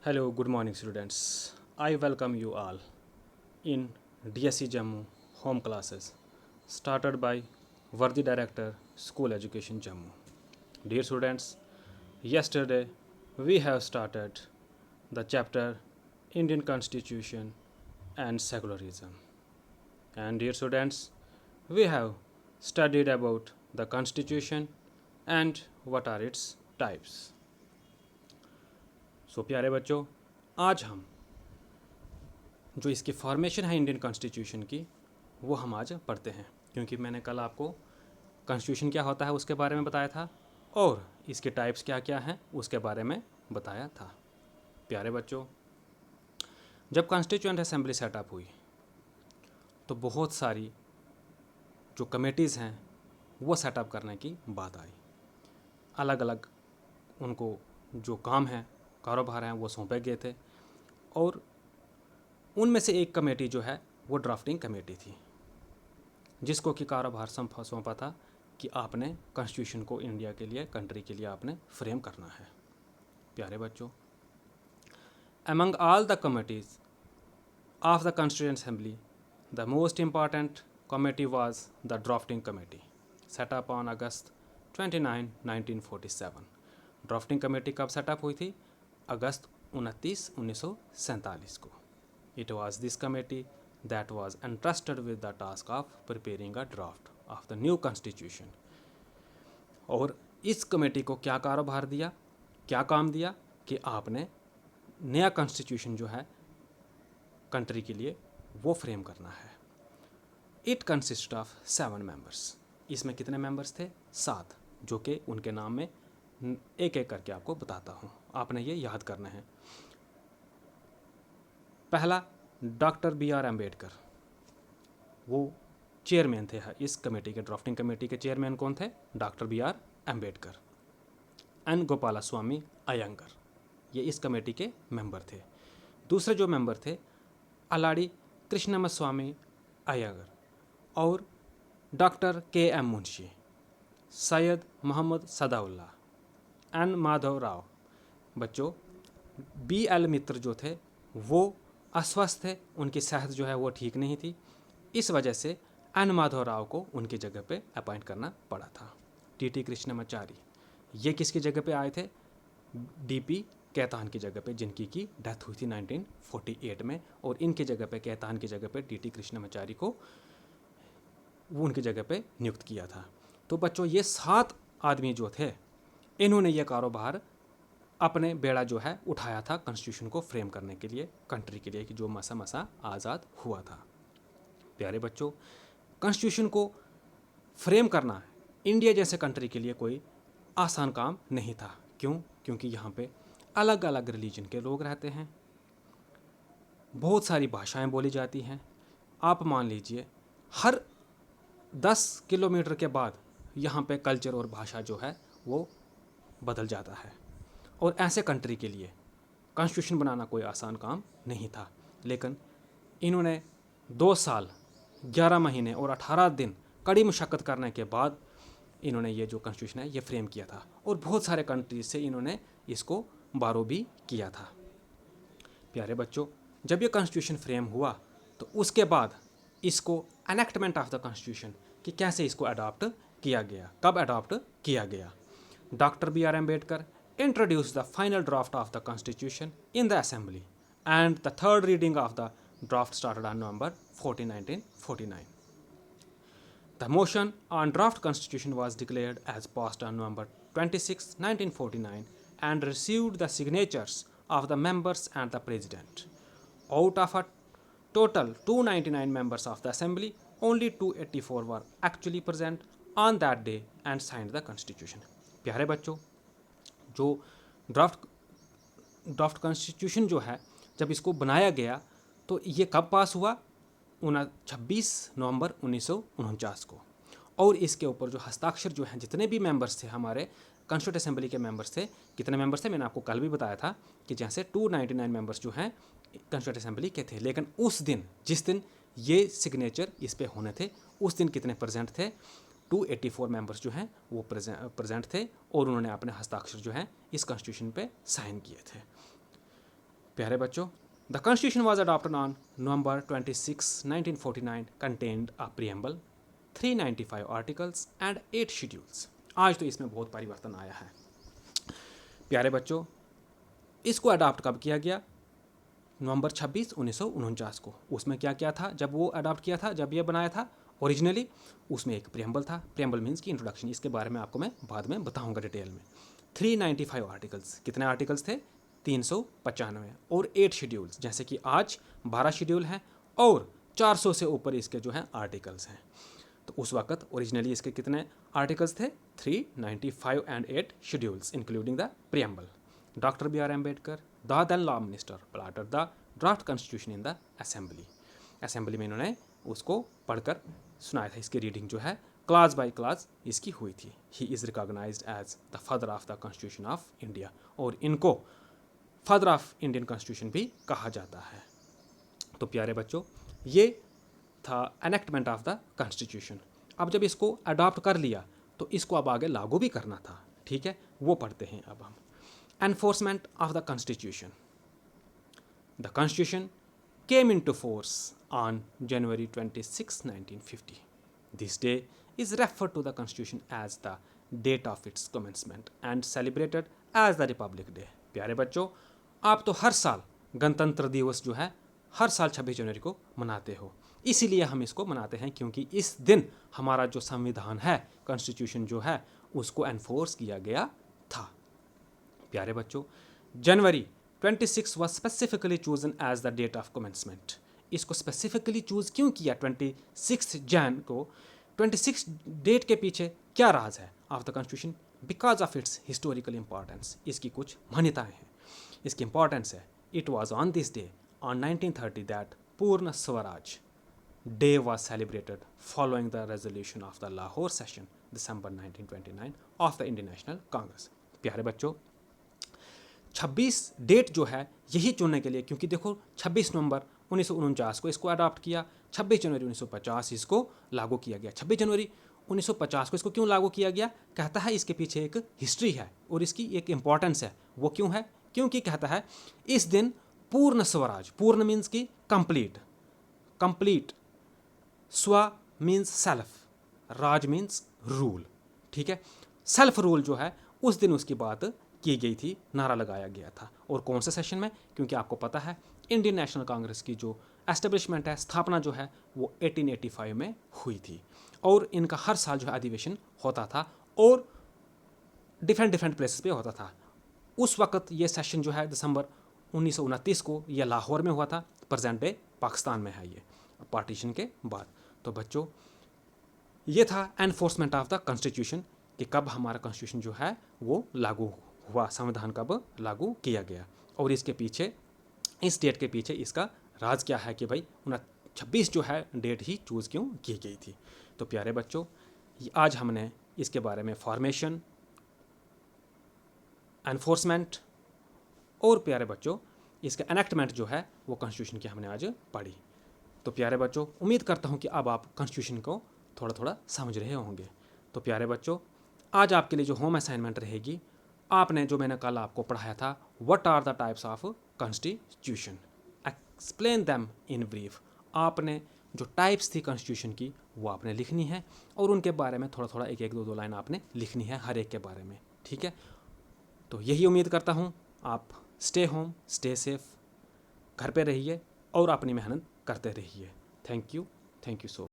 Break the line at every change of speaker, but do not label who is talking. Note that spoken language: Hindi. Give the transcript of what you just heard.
Hello, good morning, students. I welcome you all in DSC Jammu home classes started by Worthy Director, School Education Jammu. Dear students, yesterday we have started the chapter Indian Constitution and Secularism. And dear students, we have studied about the Constitution and what are its types. सो प्यारे बच्चों, आज हम जो इसकी फॉर्मेशन है इंडियन कॉन्स्टिट्यूशन की वो हम आज पढ़ते हैं, क्योंकि मैंने कल आपको कॉन्स्टिट्यूशन क्या होता है उसके बारे में बताया था और इसके टाइप्स क्या क्या हैं उसके बारे में बताया था। प्यारे बच्चों, जब कॉन्स्टिट्यूएंट असेंबली सेटअप हुई तो बहुत सारी जो कमेटीज़ हैं वो सेटअप करने की बात आई। अलग अलग उनको जो काम है, कारोबार हैं, वो सौंपे गए थे और उनमें से एक कमेटी जो है वो ड्राफ्टिंग कमेटी थी, जिसको कि कारोबार सौंपा था कि आपने कॉन्स्टिट्यूशन को इंडिया के लिए, कंट्री के लिए आपने फ्रेम करना है। प्यारे बच्चों, among all the committees of the constituent assembly the most important committee was the drafting committee setup on August 29, 1947। Drafting committee कब सेटअप हुई थी? अगस्त 29, 1947 को। It was this committee that was entrusted with the task of preparing a draft of the new constitution. और इस कमेटी को क्या कारोबार दिया, क्या काम दिया कि आपने नया कॉन्स्टिट्यूशन जो है कंट्री के लिए वो फ्रेम करना है। It consist of 7 members. इसमें कितने मेंबर्स थे? 7, जो कि उनके नाम में एक एक करके आपको बताता हूँ, आपने ये याद करना है। पहला, डॉक्टर B.R. अम्बेडकर, वो चेयरमैन थे इस कमेटी के। ड्राफ्टिंग कमेटी के चेयरमैन कौन थे? Doctor B.R. Ambedkar. N Gopalaswami Ayyangar, ये इस कमेटी के मेंबर थे। दूसरे जो मेंबर थे, अलाड़ी कृष्णमस्वामी अयंगर और doctor K.M. Munshi, Syed Mohammad Saadullah, N Madhava Rao. बच्चों, B.L. मित्र जो थे वो अस्वस्थ थे, उनकी सेहत जो है वो ठीक नहीं थी, इस वजह से एन माधव राव को उनकी जगह पे अपॉइंट करना पड़ा था। T.T. कृष्णमाचारी, ये किसकी जगह पे आए थे? D.P. कैतान की जगह पे, जिनकी की डेथ हुई थी 1948 में, और इनकी जगह पे, कैतान की जगह पे T.T. कृष्णमाचारी को वो उनकी जगह पे नियुक्त किया था। तो बच्चों, ये 7 आदमी जो थे, इन्होंने ये कारोबार अपने बेड़ा जो है उठाया था कॉन्स्टिट्यूशन को फ्रेम करने के लिए, कंट्री के लिए, कि जो मसा आज़ाद हुआ था। प्यारे बच्चों, कॉन्स्टिट्यूशन को फ्रेम करना इंडिया जैसे कंट्री के लिए कोई आसान काम नहीं था। क्यों? क्योंकि यहाँ पे अलग अलग रिलीजन के लोग रहते हैं, बहुत सारी भाषाएं बोली जाती हैं। आप मान लीजिए हर 10 किलोमीटर के बाद यहाँ पे कल्चर और भाषा जो है वो बदल जाता है, और ऐसे कंट्री के लिए कॉन्स्टिट्यूशन बनाना कोई आसान काम नहीं था। लेकिन इन्होंने 2 साल 11 महीने और 18 दिन कड़ी मुशक्क़त करने के बाद इन्होंने ये जो कॉन्स्टिट्यूशन है ये फ्रेम किया था, और बहुत सारे कंट्रीज से इन्होंने इसको बारो भी किया था। प्यारे बच्चों, जब ये कॉन्स्टिट्यूशन फ्रेम हुआ तो उसके बाद इसको एनेक्टमेंट ऑफ द कॉन्स्टिट्यूशन, कि कैसे इसको अडॉप्ट किया गया, कब अडॉप्ट किया गया। Doctor B.R. Ambedkar introduced the final draft of the constitution in the assembly, and the third reading of the draft started on November 14, 1949. The motion on draft constitution was declared as passed on November 26, 1949, and received the signatures of the members and the president. Out of a total 299 members of the assembly, only 284 were actually present on that day and signed the constitution. प्यारे बच्चों, जो ड्राफ्ट कॉन्स्टिट्यूशन जो है, जब इसको बनाया गया तो ये कब पास हुआ? 26 नवंबर 1949 को। और इसके ऊपर जो हस्ताक्षर जो हैं, जितने भी मेंबर्स थे हमारे कॉन्स्टिट्यूएंट असेंबली के मेंबर्स थे, कितने मेंबर्स थे मैंने आपको कल भी बताया था कि जैसे 299 मेंबर्स जो हैं कॉन्स्टिट्यूएंट असेंबली के थे। लेकिन उस दिन, जिस दिन ये सिग्नेचर इस पे होने थे, उस दिन कितने प्रेजेंट थे? 284 मेंबर्स जो हैं वो प्रेजेंट थे, और उन्होंने अपने हस्ताक्षर जो हैं इस कॉन्स्टिट्यूशन पे साइन किए थे। प्यारे बच्चों, the constitution was adopted on November 26, 1949, contained a preamble, 395 articles and 8 schedules. आज तो इसमें बहुत परिवर्तन आया है। प्यारे बच्चों, इसको अडॉप्ट कब किया गया? नवंबर 26, 1949 को। उसमें क्या क्या था जब वो अडॉप्ट किया था, जब ये बनाया था ओरिजिनली? उसमें एक प्रियम्बल था। प्रियम्बल मीन्स की इंट्रोडक्शन। इसके बारे में आपको मैं बाद में बताऊंगा डिटेल में। 395 आर्टिकल्स, कितने आर्टिकल्स थे? 395। और 8 शेड्यूल्स, जैसे कि आज 12 शेड्यूल हैं और 400 से ऊपर इसके जो हैं आर्टिकल्स हैं। तो उस वक्त ओरिजिनली इसके कितने आर्टिकल्स थे? 395 and 8 schedules including the preamble. Doctor B R Ambedkar, the then law minister, plotted the draft constitution in the assembly. Assembly में इन्होंने उसको पढ़कर सुनाया था। इसकी रीडिंग जो है क्लास बाय क्लास इसकी हुई थी। He is recognised as the father of the constitution of India, और इनको फादर ऑफ इंडियन कॉन्स्टिट्यूशन भी कहा जाता है। तो प्यारे बच्चों, ये था एनेक्टमेंट ऑफ द कॉन्स्टिट्यूशन। अब जब इसको अडॉप्ट कर लिया तो इसको अब आगे लागू भी करना था। ठीक है, वो पढ़ते हैं अब हम। Enforcement of the constitution. The constitution came into force on January 26, 1950. This day is referred to the Constitution as the date of its commencement and celebrated as the Republic Day. प्यारे बच्चों, आप तो हर साल गणतंत्र दिवस जो है हर साल 26 जनवरी को मनाते हो। इसीलिए हम इसको मनाते हैं क्योंकि इस दिन हमारा जो संविधान है, कॉन्स्टिट्यूशन जो है, उसको एनफोर्स किया गया था। प्यारे बच्चों, जनवरी 26 was specifically chosen as the date of commencement. इसको स्पेसिफिकली चूज क्यों किया 26 जैन को? 26 डेट के पीछे क्या राज है of the constitution? Because of its historical importance. इसकी कुछ मान्यताएं हैं, इसकी इंपॉर्टेंस है। It was on this day on 1930 that Purna Swaraj day was celebrated following the resolution of the Lahore session December 1929 of the Indian National Congress. प्यारे बच्चों, 26 डेट जो है यही चुनने के लिए, क्योंकि देखो 26 नवंबर 1949 को इसको अडॉप्ट किया, 26 जनवरी 1950 इसको लागू किया गया। 26 जनवरी 1950 को इसको क्यों लागू किया गया? कहता है इसके पीछे एक हिस्ट्री है और इसकी एक इम्पॉर्टेंस है। वो क्यों है? क्योंकि कहता है इस दिन पूर्ण स्वराज, पूर्ण मीन्स की कंप्लीट, कंप्लीट, स्व मीन्स सेल्फ, राज मीन्स रूल। ठीक है, सेल्फ रूल जो है उस दिन उसकी बात की गई थी, नारा लगाया गया था। और कौन से सेशन में? क्योंकि आपको पता है इंडियन नेशनल कांग्रेस की जो एस्टेब्लिशमेंट है, स्थापना जो है, वो 1885 में हुई थी और इनका हर साल जो है अधिवेशन होता था और डिफरेंट प्लेसेस पे होता था। उस वक्त ये सेशन जो है दिसंबर 1929 को ये लाहौर में हुआ था। प्रेजेंट डे पाकिस्तान में है ये, पार्टीशन के बाद। तो बच्चों, ये था एनफोर्समेंट ऑफ द कॉन्स्टिट्यूशन कि कब हमारा कॉन्स्टिट्यूशन जो है वो लागू हुआ, संविधान कब लागू किया गया। और इसके पीछे, इस डेट के पीछे इसका राज क्या है कि भाई 26 जो है डेट ही चूज़ क्यों की गई थी। तो प्यारे बच्चों, आज हमने इसके बारे में फॉर्मेशन, एनफोर्समेंट और प्यारे बच्चों इसका एनेक्टमेंट जो है वो कॉन्स्टिट्यूशन की हमने आज पढ़ी। तो प्यारे बच्चों, उम्मीद करता हूँ कि अब आप कॉन्स्टिट्यूशन को थोड़ा थोड़ा समझ रहे होंगे। तो प्यारे बच्चों, आज आपके लिए जो होम असाइनमेंट रहेगी, आपने जो मैंने कल आपको पढ़ाया था, what are the types of constitution, explain them in brief. आपने जो टाइप्स थी कॉन्स्टिट्यूशन की वो आपने लिखनी है और उनके बारे में थोड़ा थोड़ा एक एक दो लाइन आपने लिखनी है हर एक के बारे में। ठीक है, तो यही उम्मीद करता हूँ आप स्टे होम, स्टे सेफ, घर पे रहिए और अपनी मेहनत करते रहिए। Thank you so